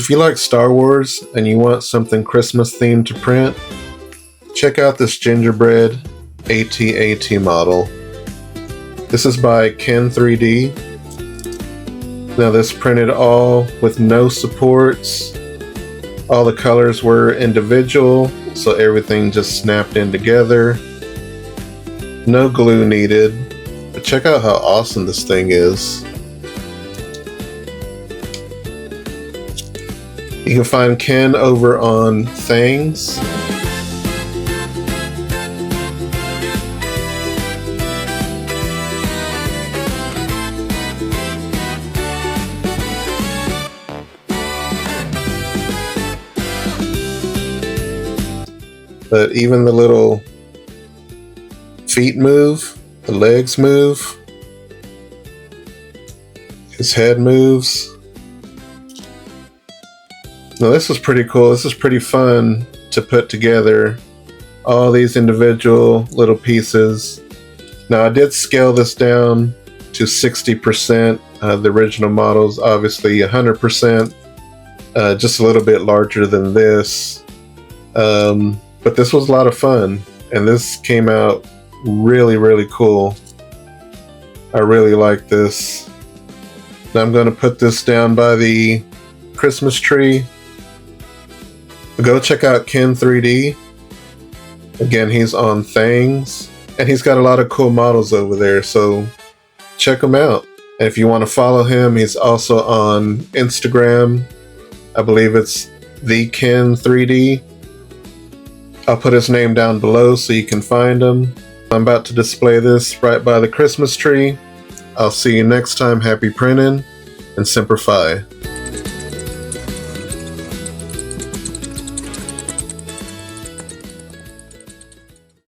If you like Star Wars and you want something Christmas themed to print, check out this Gingerbread AT-AT model. This is by Ken3D. Now this printed all with no supports. All the colors were individual, so everything just snapped in together. No glue needed. But check out how awesome this thing is. You can find Ken over on Thangs. But even the little feet move, the legs move, his head moves. Now this is pretty cool. This is pretty fun to put together all these individual little pieces. Now I did scale this down to 60%. The original model's obviously 100%, just a little bit larger than this. But this was a lot of fun, and this came out really, really cool. I really like this. Now I'm going to put this down by the Christmas tree. Go check out Ken3D. Again, he's on Thangs, and he's got a lot of cool models over there, so check him out. And if you want to follow him, he's also on Instagram. I believe it's the Ken3D. I'll put his name down below so you can find him. I'm about to display this right by the Christmas tree. I'll see you next time. Happy printing and Semper Fi.